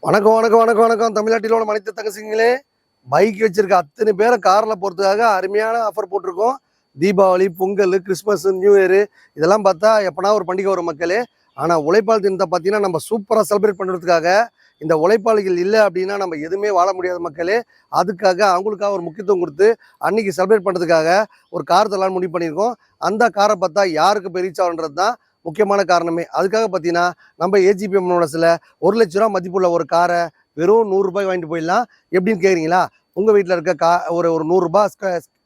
வணக்கம் வணக்கம் வணக்கம் வணக்கம் தமிழ்நாட்டில் உள்ள மனித தங்கச்சிங்களே. பைக் வச்சிருக்க அத்தனை பேரை காரில் போகிறதுக்காக அருமையான ஆஃபர் போட்டிருக்கோம். Deepavali, Pongal, Christmas, new year இதெல்லாம் பார்த்தா எப்போனா ஒரு பண்டிகை வரும் மக்களே. ஆனால் உழைப்பாளர் தினத்தை பார்த்தீங்கன்னா நம்ம சூப்பராக செலிப்ரேட் பண்ணுறதுக்காக இந்த உழைப்பாளிகள் இல்லை அப்படின்னா நம்ம எதுவுமே வாழ முடியாது மக்களே. அதுக்காக அவங்களுக்காக ஒரு முக்கியத்துவம் கொடுத்து அன்னைக்கு செலிப்ரேட் பண்ணுறதுக்காக ஒரு கார் தரலான்னு முடிவு பண்ணியிருக்கோம். அந்த காரை பார்த்தா யாருக்கு போய் ரீச் ஆகுன்றது தான் முக்கியமான காரணமே. அதுக்காக பார்த்தீங்கன்னா நம்ம ஏஜிபிஎம் மோட்டார்ஸில் 1 லட்ச ரூபா மதிப்புள்ள ஒரு காரை வெறும் 100 ரூபாய் வாங்கிட்டு போயிடலாம். எப்படின்னு கேட்குறீங்களா? உங்கள் வீட்டில் இருக்க ஒரு 100 ரூபா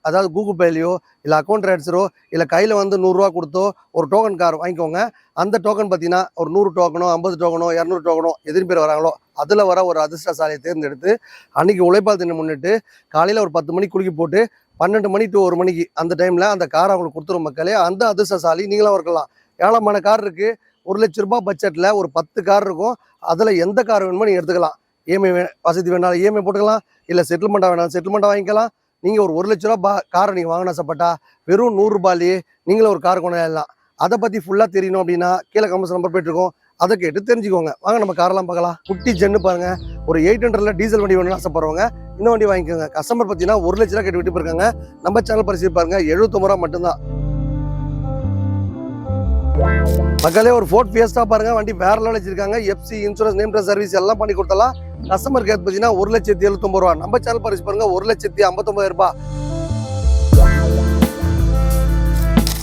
அதாவது கூகுள் பேலையோ இல்லை அக்கௌண்ட் ட்ரான்ஸ்ஃபரோ இல்லை கையில் வந்து 100 ரூபா கொடுத்தோ ஒரு டோக்கன் கார் வாங்கிக்கோங்க. அந்த டோக்கன் பார்த்தீங்கன்னா ஒரு 100 டோக்கனோ 50 டோக்கனோ 200 டோக்கனோ எத்தனை பேர் வராங்களோ அதில் வர ஒரு அதிர்ஷ்டசாலியை தேர்ந்தெடுத்து அன்றைக்கி உழைப்பாளர் தினம் முன்னிட்டு காலையில் ஒரு 10 மணிக்கு குளிக்க போட்டு 12 மணி to 1 மணிக்கு அந்த டைமில் அந்த காரை அவங்களுக்கு கொடுத்துரும் மக்களே. அந்த அதிர்ஷ்டசாலி நீங்களும் இருக்கலாம். ஏழமான கார் இருக்குது. 1 லட்ச ரூபா பட்ஜெட்டில் ஒரு 10 கார் இருக்கும். அதில் எந்த கார் வேணுமோ நீங்கள் எடுத்துக்கலாம். இஎம்ஐ வசதி வேணாலும் இஎம்ஐ போட்டுக்கலாம், இல்லை செட்டில்மெண்ட்டாக வேணாலும் செட்டில்மெண்ட்டாக வாங்கிக்கலாம். நீங்கள் ஒரு 1 லட்ச ரூபா காரை நீங்கள் வாங்கின ஆசைப்பட்டா வெறும் 100 ரூபாயிலேயே நீங்களும் ஒரு கார் கொண்டாடலாம். அதை பற்றி ஃபுல்லாக தெரியணும் அப்படின்னா கீழே கமெண்ட்ஸ் நம்பர் போயிட்டுருக்கோம், அதை கேட்டு தெரிஞ்சுக்கோங்க. வாங்க நம்ம காரெல்லாம் பார்க்கலாம். குட்டி ஜென்னு பாருங்கள். ஒரு 800ல் டீசல் வண்டி வேணும்னு ஆசைப்படுறவங்க இந்த வண்டி வாங்கிக்கோங்க. கஸ்டமர் பார்த்தீங்கன்னா 1 லட்ச ரூபா கேட்டு விட்டு போயிருக்காங்க. நம்ம சேனல் பரிசு பாருங்க 79 ரூபா மட்டும்தான் மக்களே. ஒரு ஃபோர்ட் ஃபியஸ்டா பாருங்க, வண்டி வேற லெவல் வச்சிருக்காங்க. எஃப்சி இன்சூரன்ஸ் நேம் சர்வீஸ் எல்லாம் பண்ணி கொடுத்தலாம். கஸ்டமர் கேர் பார்த்தீங்கன்னா 1,79,000 ரூபா. நம்ம சேனல் பரிசு பாருங்க 1,59,000 ரூபாய்.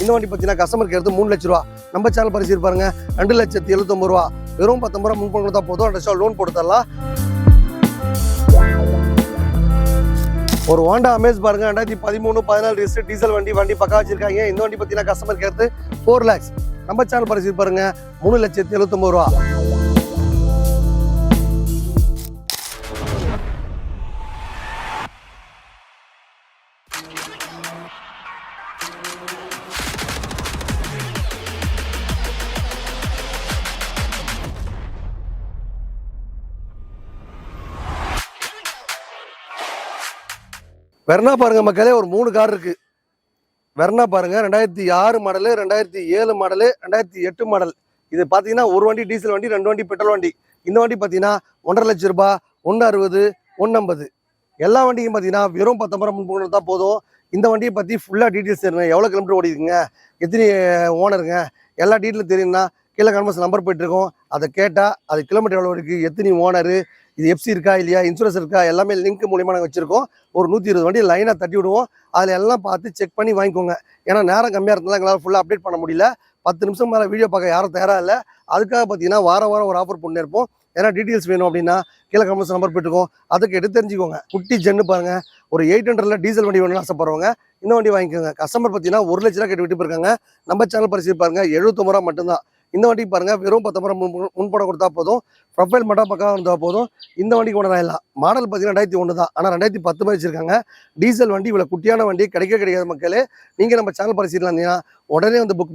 இந்த வண்டி பார்த்தீங்கன்னா கஸ்டமர் கேர் 3 லட்ச ரூபா. நம்ம சேனல் பரிசு பாருங்க 2,79,000 ரூபா. வெறும் 19 ரூபா முன்பணம் கொடுத்தா போதும், லோன் போட்டு தரலாம். ஒரு ஹோண்டா அமேஸ் பாருங்க 2013-14 ரிஜிஸ்டர் டீசல் வண்டி பக்கா வச்சிருக்காங்க. இந்த வண்டி பார்த்தீங்கன்னா கஸ்டமர் கேர் 4 lakhs. நம்ம சேனல் பரிசு பாருங்க 3,79,000 ரூபா. வெர்னா பாருங்க மக்களே, ஒரு 3 கார் இருக்கு. வெர்னா பாருங்க 2006 மாடலு, 2007 மாடலு, 2008 மாடல். இது பார்த்தீங்கன்னா ஒரு வண்டி டீசல் வண்டி, 2 வண்டி பெட்ரோல் வண்டி. இந்த வண்டி பார்த்தீங்கன்னா 1,50,000 லட்ச ரூபா, 160, 150. எல்லா வண்டியும் பார்த்தீங்கன்னா வெறும் 19 ரூபா முன்பணம் தான் போதும். இந்த வண்டியை பற்றி ஃபுல்லாக டீட்டெயில்ஸ் தெரியும். எவ்வளோ கிலோமீட்டர் ஓடிக்குங்க, எத்தனை ஓனருங்க, எல்லா டீட்டெயிலும் தெரியும்னா கீழே கன்வர்ஸ் நம்பர் போயிட்டுருக்கோம். அதை கேட்டால் அது கிலோமீட்டர் எவ்வளோ இருக்குது, எத்தனை ஓனரு, இது எஃப்சி இருக்கா இல்லையா, இன்சூரன்ஸ் இருக்கா, எல்லாமே லிங்க் மூலியமாக நாங்கள் வச்சுருக்கோம். ஒரு 120 வண்டி லைனாக தட்டி விடுவோம். அதில் எல்லாம் பார்த்து செக் பண்ணி வாங்கிக்கோங்க. ஏன்னா நேரம் கம்மியாக இருந்தாலும் எங்களால் ஃபுல்லாக அப்டேட் பண்ண முடியல. 10 நிமிஷம் மேலே வீடியோ பார்க்க யாரும் தயாராக இல்லை. அதுக்காக பார்த்தீங்கன்னா வாரம் ஒரு ஆஃபர் பண்ணி இருப்போம். ஏன்னா டீட்டெயில்ஸ் வேணும் அப்படின்னா கீழே கமெண்ட்ஸ் நம்பர் போயிட்டுருக்கோம், அதுக்கு எடுத்து தெரிஞ்சுக்கோங்க. குட்டி ஜென்னு பாருங்கள். ஒரு 800ல் டீசல் வண்டி வேணும்னு ஆசைப்படுறவங்க இந்த வண்டி வாங்கிக்கோங்க. கஸ்டமர் பார்த்தீங்கன்னா 1 லட்ச ரூபா கேட்டு விட்டு போயிருக்காங்க. நம்ம சேனல் பரிசு பாருங்க 79 ரூபா மட்டும்தான். இந்த வண்டி பாருங்க வெறும் 19 ரூபா முன்பணம் கொடுத்தா போதும், ப்ரொஃபைல் மட்டும் பக்கம் இருந்தால் போதும். இந்த வண்டிக்கு கொண்டு தான் மாடல் பார்த்தீங்கன்னா 2001 தான். ஆனால் 2010 மாதிரி வச்சிருக்காங்க. டீசல் வண்டி இவ்வளோ குட்டியான வண்டி கிடைக்காத மக்களே. நீங்கள் நம்ம சேனல் பரிசீலில் இருந்தீங்கன்னா உடனே வந்து புக்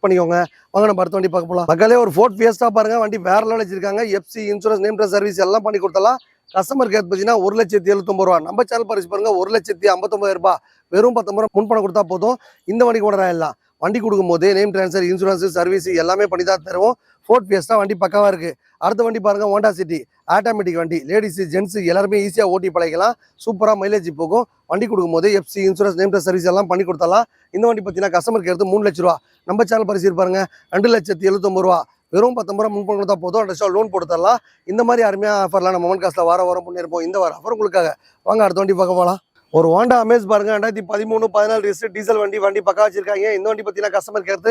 பண்ணிக்கோங்க. வாங்க நம்ம அடுத்த வண்டி பார்க்க போகலாம் மக்களே. ஒரு ஃபோர்ட் ஃபியஸ்டா பாருங்க, வண்டி வேற லெவல் வச்சிருக்காங்க. எஃப்சி இன்சூரன்ஸ் நேம் சர்வீஸ் எல்லாம் பண்ணி கொடுத்தலாம். கஸ்டமர் கேர் பார்த்தீங்கன்னா 1,79,000 ரூபா. நம்ம சேனல் பரிசு பாருங்க 1,59,000 ரூபாய். வெறும் 19 ரூபா முன்பணம் கொடுத்தா போதும். இந்த வண்டிக்கு கொண்டு தான் வண்டி கொடுக்கும்போது நேம் ட்ரான்ஸ்ஃபர், இன்சூரன்ஸ், சர்வீஸ் எல்லாமே பண்ணி தான் தருவோம். ஃபோர்ட் ஃபியஸ்டா வண்டி பக்காவாக இருக்குது. அடுத்த வண்டி பாருங்கள் ஹோண்டா சிட்டி ஆட்டோமேட்டிக் வண்டி. லேடிஸு ஜென்ஸு எல்லாருமே ஈஸியாக ஓட்டி பழகிக்கலாம். சூப்பராக மைலேஜ் போகும். வண்டி கொடுக்கும்போது எஃப்சி இன்சூரன்ஸ் நேம் சர்வீஸ் எல்லாம் பண்ணி கொடுத்தலாம். இந்த வண்டி பார்த்தீங்கன்னா கஸ்டமர் கேர் 3 லட்ச ரூபா. நம்ம சேனல் பரிசு பாருங்க 2,79,000 ரூபா. வெறும் 19 ரூபா முன்பணம் கொடுத்தா போதும், லோன் போட்டு தரலாம். இந்த மாதிரி அருமையாக ஆஃபர்லாம் நம்ம மொமெண்ட் காசில் வாரம் பண்ணியிருப்போம். இந்த வாரம் ஆஃபர் உங்களுக்காக. வாங்க அடுத்த வண்டி பார்க்க போகலாம். ஒரு ஹோண்டா அமேஸ் பாருங்க 2013-14 ரிஜிஸ்டர் டீசல் வண்டி பக்கா வச்சிருக்காங்க. இந்த வண்டி பார்த்தீங்கன்னா கஸ்டமர் கேர்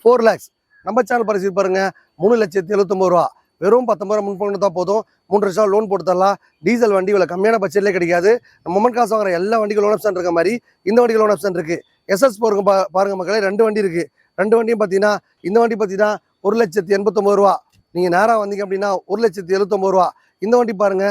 4 lakhs. நம்ம சேனல் பரிசு பாருங்க 3,79,000 ரூபா. வெறும் 19 ரூபா முன்பணம் தான் போதும், 3 லட்சம் லோன் போட்டு தரலாம். டீசல் வண்டி இவ்வளோ கம்மியான பட்ஜெட்லேயே கிடைக்காது. நம்ம மொமெண்ட் காசு வாங்குற எல்லா வண்டிக்கும் லோன் ஆப்ஷன் இருக்க மாதிரி இந்த வண்டிக்கு லோன் ஆப்ஷன் இருக்குது. எஸ்எஸ் பாருங்க மக்களே, 2 வண்டி இருக்குது. 2 வண்டியும் பார்த்தீங்கன்னா இந்த வண்டி பார்த்தீங்கன்னா 1,89,000 ரூபா. நீங்கள் நேராக வந்தீங்க அப்படின்னா 1,79,000 ரூபா. இந்த வண்டி பாருங்க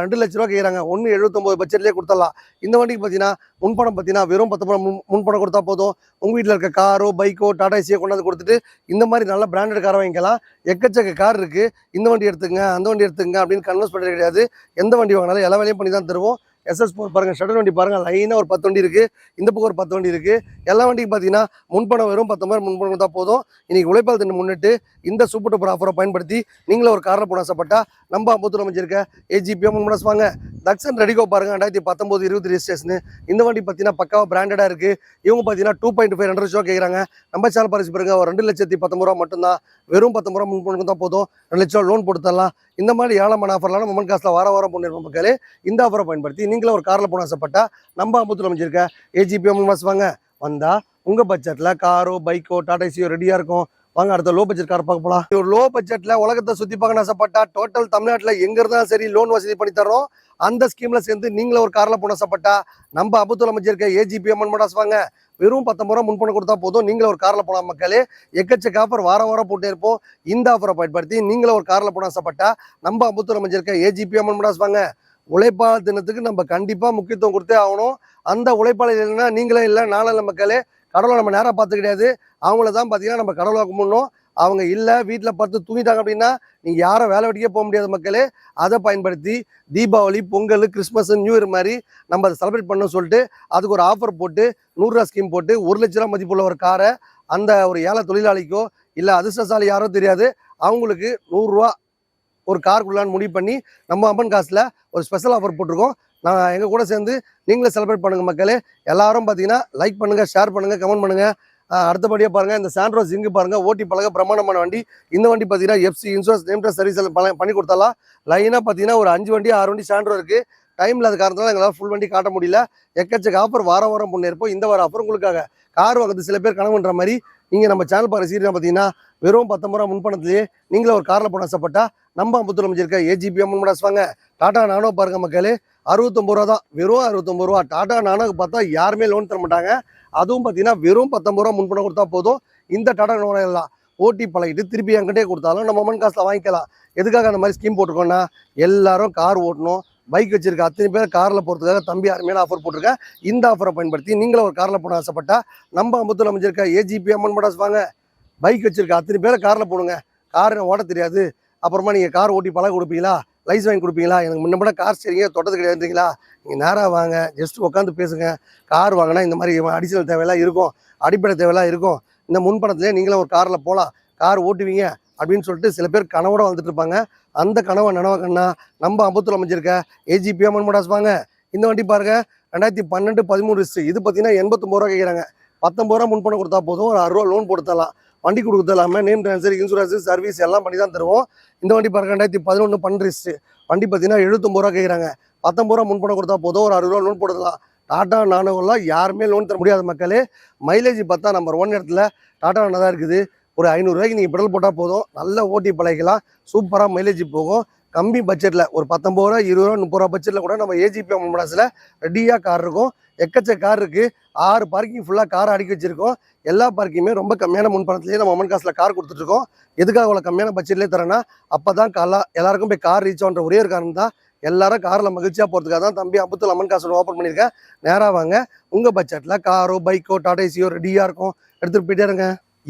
2 லட்ச ரூபா கேட்குறாங்க. 1,79 பட்ஜெட்லேயே கொடுத்துடலாம். இந்த வண்டிக்கு பார்த்தீங்கன்னா முன்பணம் பார்த்தீங்கன்னா வெறும் 19 முன்பணம் கொடுத்தா போதும். உங்கள் வீட்டில் இருக்க காரோ பைக்கோ டாடா ஏசியோ கொண்டாந்து கொடுத்துட்டு இந்த மாதிரி நல்ல பிராண்டட் காரை வாங்கிக்கலாம். எக்கச்சக்க கார் இருக்குது. இந்த வண்டி எடுத்துங்க அந்த வண்டி எடுத்துங்க அப்படின்னு கன்வென்ஸ் பண்ணுறது கிடையாது. எந்த வண்டி வாங்கினாலும் எல்லா வேலையும் பண்ணி தான் தருவோம். SS4 பாருங்க, ஷட்டர் வண்டி பாருங்க, லைனாக ஒரு 10 வண்டி இருக்குது. இந்த பக்கம் ஒரு 10 வண்டி இருக்குது. எல்லா வண்டிக்கும் பார்த்தீங்கன்னா முன்பணம் வெறும் 19,000 முன்பணம் தான் போதும். இன்னைக்கு உழைப்பாளர் தினம் முன்னிட்டு இந்த சூப்பர் டூப்பர் ஆஃபரை பயன்படுத்தி நீங்களும் ஒரு காரில் போன ஆசைப்பட்டா நம்ம அம்பத்தூர் அமைஞ்சிருக்க AGPM முன்னாடி வாங்க. தக்ஷன் ரெடிகோ பாருங்க, 2019 20 ரெஜிஸ்ட்ரேஷன். இந்த வண்டி பார்த்தீங்கன்னா பக்காவாக பிராண்டடாக இருக்குது. இவங்க பார்த்தீங்கன்னா 2.5 2 லட்சம் கேட்குறாங்க. நம்ம சேனல் பரிசு பாருங்க, ஒரு 2,19,000 மட்டும்தான். வெறும் 19,000 முன்பணம் தான் போதும். 2 லட்சம் லோன் போட்டு தரலாம். இந்த மாதிரி ஏழமான ஆஃபர்லாம் மொமெண்ட் காசில் வாரம் பண்ணிருப்போம் மக்களே. இந்த ஆஃபரை பயன்படுத்தி நீங்களும் ஒரு காரில் போன ஆசைப்பட்டா நம்ம அம்பத்தூர் அமைஞ்சிருக்க AGPM முன்னாடி வாங்க. வந்தா உங்க பட்ஜெட்ல காரோ பைக்கோ டாடா ஏசியோ ரெடியா இருக்கும். வாங்க அடுத்த லோ பட்ஜெட் கார் பார்க்க போலாம். ஒரு லோ பட்ஜெட்ல உலகத்தை சுத்தி பார்க்க ஆசைப்பட்டா டோட்டல் தமிழ்நாட்டுல எங்க இருந்தாலும் சரி லோன் வசதி பண்ணி தரோம். அந்த ஸ்கீம்ல சேர்ந்து நீங்களும் ஒரு கார்ல போன ஆசைப்பட்டா நம்ம அம்பத்தூர் அமைஞ்சிருக்க AGPM மோட்டார்ஸ் வாங்க. வெறும் 19,000 முன்பணம் கொடுத்தா போதும். நீங்களும் ஒரு கார்ல போலாம் மக்களே. எக்கச்சக்க ஆஃபர் வாரம் போட்டே இருப்போம். இந்த ஆஃபரை பயன்படுத்தி நீங்களும் ஒரு கார்ல போன ஆசைப்பட்டா நம்ம அம்பத்தூர் அமைஞ்சிருக்க AGPM மோட்டார்ஸ் வாங்க. உழைப்பாளர் தினத்துக்கு நம்ம கண்டிப்பா முக்கியத்துவம் கொடுத்தே ஆகணும். அந்த உழைப்பாளர் இல்லைன்னா நீங்களே இல்லை நானும் இல்லை மக்களே. கடவுளை நம்ம நேராக பார்த்து கிடையாது, அவங்கள தான் பார்த்தீங்கன்னா நம்ம கடவுளை கும்பிடணும். அவங்க இல்லை வீட்டில் பார்த்து தூங்கிட்டாங்க அப்படின்னா நீங்கள் யாரும் வேலை வெட்டிக்கே போக முடியாது மக்களே. அதை பயன்படுத்தி Deepavali Pongal Christmas new year மாதிரி நம்ம அதை செலிப்ரேட் பண்ணணும்னு சொல்லிட்டு அதுக்கு ஒரு ஆஃபர் போட்டு 100 ரூபா ஸ்கீம் போட்டு 1 லட்ச ரூபா மதிப்புள்ள ஒரு காரை அந்த ஒரு ஏழை தொழிலாளிக்கோ இல்லை அதிர்ஷ்டசாலி யாரோ தெரியாது அவங்களுக்கு 100 ரூபா ஒரு கார் கொடுக்கலான்னு முடிவு பண்ணி நம்ம அம்மன் காசில் ஒரு ஸ்பெஷல் ஆஃபர் போட்டிருக்கோம். நான் எங்கள் கூட சேர்ந்து நீங்களே செலிப்ரேட் பண்ணுங்கள் மக்களே. எல்லாரும் பார்த்தீங்கன்னா லைக் பண்ணுங்கள், ஷேர் பண்ணுங்கள், கமெண்ட் பண்ணுங்கள். அடுத்தபடியாக பாருங்கள், இந்த சாண்ட்ரோஸ் இங்கு பாருங்கள், ஓட்டி பழக பிரமாண்டமான வண்டி. இந்த வண்டி பார்த்தீங்கன்னா FC insurance name test service பண்ணி கொடுத்தாலாம். லைனாக பார்த்தீங்கன்னா ஒரு 5 வண்டி 6 வண்டி சாண்ட்ரோ இருக்குது. டைமில் அது காரணத்தால் எங்களால் ஃபுல் வண்டி காட்ட முடியல. எக்கச்சக்க ஆஃபர் வாரம் முன்னேற்போம். இந்த வாரம் ஆஃபர் உங்களுக்காக கார் வாங்குறது சில பேர் கனவுன்ற மாதிரி நீங்கள் நம்ம சேனல் பாருங்க சீரியல் பார்த்தீங்கன்னா வெறும் 19,000 முன்பணத்திலேயே நீங்களே ஒரு காரில் போன ஆசைப்பட்டா நம்ம அம்பத்தூர் அமைஞ்சிருக்க AGPM மோட்டார்ஸ் வாங்க. டாடா நானோ பாருங்க மக்களே, 69 ரூபா தான். வெறும் 69 ரூபா. டாடா நானோக்கு பார்த்தா யாருமே லோன் தர மாட்டாங்க. அதுவும் பார்த்தீங்கன்னா வெறும் 19 ரூபா முன்பணம் கொடுத்தா போதும். இந்த டாடா நானோ எல்லாம் ஓட்டி பழகிட்டு திருப்பி என்கிட்டே கொடுத்தாலும் நம்ம மொமெண்ட் காசில் வாங்கிக்கலாம். எதுக்காக அந்த மாதிரி ஸ்கீம் போட்டிருக்கோன்னா எல்லாரும் கார் ஓட்டணும், பைக் வச்சிருக்க அத்தனை பேர் காரில் போகிறதுக்காக தம்பி அருமையான ஆஃபர் போட்டிருக்கேன். இந்த ஆஃபரை பயன்படுத்தி நீங்களும் ஒரு காரில் போன ஆசைப்பட்டா நம்ம அம்பத்தூர் அமைஞ்சிருக்க AGPM மோட்டார்ஸ் வாங்க. பைக் வச்சிருக்க அத்தனை பேரை காரில் போடுங்க. கார் ஓட்ட தெரியாது, அப்புறமா நீங்கள் கார் ஓட்டி பழக கொடுப்பீங்களா, லைசன்ஸ் வாங்கி கொடுப்பீங்களா, எனக்கு முன்னப்பட கார் சரிங்க தொட்டது கிடையாதுங்களா, நீங்கள் நேராக வாங்க, ஜஸ்ட் உட்காந்து பேசுங்க. கார் வாங்கினா இந்த மாதிரி அடிஷனல் தேவையெல்லாம் இருக்கும், அடிப்படை தேவையெல்லாம் இருக்கும். இந்த முன்பணத்துலேயே நீங்களும் ஒரு காரில் போகலாம், கார் ஓட்டுவீங்க அப்படின்னு சொல்லிட்டு சில பேர் கனவோட வந்துட்டு இருப்பாங்க. அந்த கனவை நனவாக்கன்னா நம்ம அம்பத்தூர் அமைஞ்சிருக்க AGPM மோட்டார்ஸ் வாங்க. இந்த வண்டி பாருங்க, 2012 13 ரிஜிஸ்டர். இது பார்த்தீங்கன்னா 89 ரூபா கேட்குறாங்க. 19 ரூபா முன்பணம் கொடுத்தா போதும், ஒரு 6 ரூபா லோன் போட்டு தரலாம். வண்டி கொடுக்குறது இல்லாமல் நேம் ட்ரான்ஸ்ஃபர் இன்சூரன்ஸ் சர்வீஸ் எல்லாம் பண்ணி தான் தருவோம். இந்த வண்டி பாருங்க, 2011 12 ரிஜிஸ்டர். வண்டி பார்த்தீங்கன்னா 79 ரூபா கேட்குறாங்க. 19 ரூபா முன்பணம் கொடுத்தா போதும், ஒரு 60 ரூபா லோன் போட்டுக்கலாம். டாடா நானோலாம் யாருமே லோன் தர முடியாத மக்களே. மைலேஜ் பார்த்தா நம்பர் 1 இடத்துல டாடா நானோ தான் இருக்குது. ஒரு 500 ரூபாய்க்கு நீங்கள் பெட்ரோல் போட்டால் போதும், நல்ல ஓட்டி பழகிக்கலாம். சூப்பராக மைலேஜ் போகும். கம்மி பட்ஜெட்டில் ஒரு 19 ரூபா 20 ரூபா 30 ரூபா பட்ஜெட்டில் கூட நம்ம AGPM மோட்டார்ஸில் ரெடியாக கார் இருக்கும். எக்கச்சக்க கார் இருக்குது. 6 பார்க்கிங் ஃபுல்லாக காரை அடுக்கி வச்சிருக்கோம். எல்லா பார்க்கிங்குமே ரொம்ப கம்மியான முன்பணத்துலேயே நம்ம மொமெண்ட் காசில் கார் கொடுத்துட்ருக்கோம். எதுக்காக அவ்வளோ கம்மியான பட்ஜெட்லேயே தரேன்னா அப்போ தான் எல்லாருக்கும் போய் கார் ரீச் ஆகுன்ற ஒரே ஒரு காரணம் தான். எல்லாரும் காரில் மகிழ்ச்சியாக போகிறதுக்காக தான் தம்பி அம்பத்தூர் லெமன் காசு ஓப்பன் பண்ணியிருக்கேன். நேராக வாங்க, உங்கள் பட்ஜெட்டில் காரோ பைக்கோ டாடா ஏசியோ ரெடியாக இருக்கும், எடுத்துகிட்டு போயிட்டே இருங்க.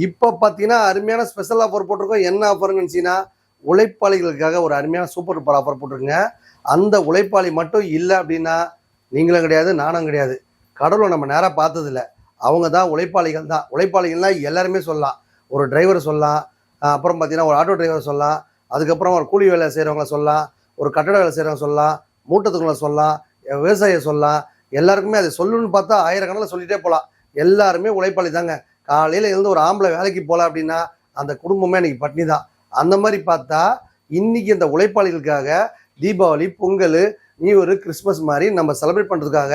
இப்போ பார்த்தீங்கன்னா அருமையான ஸ்பெஷல் ஆஃபர் போட்டிருக்கோம். என்ன ஆஃபர்னு நினச்சிங்கன்னா உழைப்பாளிகளுக்காக ஒரு அருமையான சூப்பர் டூப்பர் ஆஃபர் போட்டிருக்குங்க. அந்த உழைப்பாளி மட்டும் இல்லை அப்படின்னா நீங்களும் கிடையாது, நானும் கிடையாது. கடவுளை நம்ம நேராக பார்த்ததில்ல. அவங்க தான் உழைப்பாளிகள் தான். உழைப்பாளிகள்னால் எல்லாருமே சொல்லலாம். ஒரு டிரைவர் சொல்லலாம், அப்புறம் பார்த்தீங்கன்னா ஒரு ஆட்டோ டிரைவர் சொல்லலாம், அதுக்கப்புறம் ஒரு கூலி வேலை செய்கிறவங்கள சொல்லலாம், ஒரு கட்டட வேலை செய்கிறவங்க சொல்லலாம், மூட்டத்துக்குள்ள சொல்லலாம், விவசாயம் சொல்லலாம். எல்லாருக்குமே அதை சொல்லணும்னு பார்த்தா ஆயிரக்கணக்கில் சொல்லிகிட்டே போகலாம். எல்லாருமே உழைப்பாளி தாங்க. காலையில் எழுந்து ஒரு ஆம்பளை வேலைக்கு போகலாம் அப்படின்னா அந்த குடும்பமே இன்னைக்கு பட்னி தான். அந்த மாதிரி பார்த்தா இன்னைக்கு இந்த உழைப்பாளிகளுக்காக Deepavali Pongal new year Christmas மாதிரி நம்ம செலிப்ரேட் பண்ணுறதுக்காக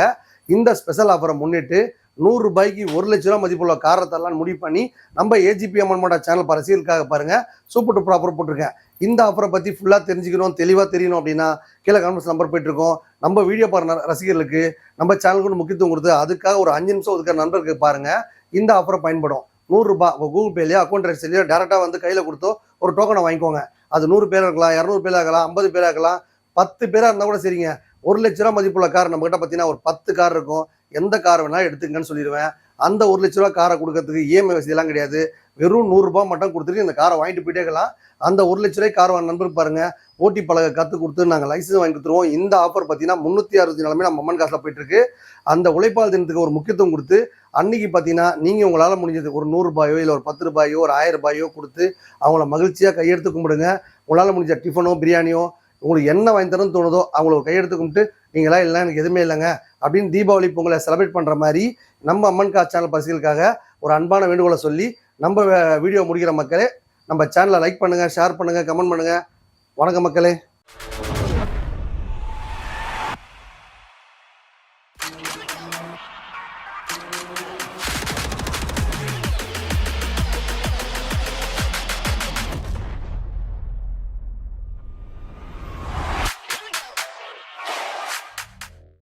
இந்த ஸ்பெஷல் ஆஃபரை முன்னிட்டு 100 ரூபாய்க்கு 1 லட்ச ரூபா மதிப்புள்ள காரை தரலான்னு முடிவு பண்ணி நம்ம AGPM மோட்டார் சேனல் ரசிகர்களுக்காக பாருங்க சூப்பர் டூப்பர் ஆஃபர் போட்டிருக்கேன். இந்த ஆஃபரை பற்றி ஃபுல்லாக தெரிஞ்சுக்கணும், தெளிவாக தெரியணும் அப்படின்னா கீழே கான்ஃபரன்ஸ் நம்பர் போயிட்டு இருக்கோம். நம்ம வீடியோ பாருங்க ரசிகர்களுக்கு நம்ம சேனலுக்கு முக்கியத்துவம் கொடுத்து அதுக்காக ஒரு 5 நிமிஷம் ஒதுக்கிற நண்பருக்கு பாருங்க இந்த ஆஃபரை பயன்படும். 100 ரூபாய் கூகுள் பேலையோ அக்கௌண்ட் ரேட்ஸ்லையோ டேரெக்டாக வந்து கையில் கொடுத்தோ ஒரு டோக்கனை வாங்கிக்கோங்க. அது 100 பேர் இருக்கலாம், 200 பேர் ஆகலாம், 50 பேர் ஆகலாம், 10 பேராக இருந்தால் கூட சரிங்க. 1 லட்ச ரூபா மதிப்புள்ள கார் நம்மகிட்ட பார்த்தீங்கன்னா ஒரு 10 கார் இருக்கும். எந்த கார் வேணாலும் எடுத்துங்கன்னு சொல்லிடுவேன். அந்த 1 லட்ச ரூபா காரை கொடுக்கறதுக்கு இஎம்ஐ வசதியெல்லாம் கிடையாது. வெறும் 100 ரூபாய் மட்டும் கொடுத்துட்டு இந்த காரை வாங்கிட்டு போயிட்டே இருக்கலாம். அந்த 1 லட்ச ரூபாய் கார் வாங்க நண்பருக்கு பாருங்க, ஓட்டி பழக கற்றுக் கொடுத்து நாங்கள் லைசன்ஸ் வாங்கி கொடுத்துருவோம். இந்த ஆஃபர் பார்த்தீங்கன்னா 364 நம்ம அம்மன் காசில் போயிட்டு இருக்கு. அந்த உழைப்பாளர் தினத்துக்கு ஒரு முக்கியத்துவம் கொடுத்து அன்னைக்கு பார்த்தீங்கன்னா நீங்கள் உங்களால் முடிஞ்சது ஒரு 100 ரூபாயோ இல்லை ஒரு 10 ரூபாயோ ஒரு 1000 ரூபாயோ கொடுத்து அவங்கள மகிழ்ச்சியாக கையெடுத்து கும்பிடுங்க. உங்களால் முடிஞ்ச டிஃபனோ பிரியாணியோ உங்களுக்கு என்ன வாங்கி தரணும்னு தோணுதோ அவங்கள ஒரு கையெடுத்து கும்பிட்டு நீங்களா இல்லை எனக்கு எதுவுமே இல்லைங்க அப்படின்னு தீபாவளி பொங்கலை செலிப்ரேட் பண்ணுற மாதிரி நம்ம அம்மன் காசு சேனல் பரிசுகளுக்காக ஒரு அன்பான வேண்டுகோளை சொல்லி நம்ம வீடியோ முடிக்கிற மக்களே, நம்ம சேனலை லைக் பண்ணுங்கள், ஷேர் பண்ணுங்கள், கமெண்ட் பண்ணுங்கள். வணக்கம் மக்களே.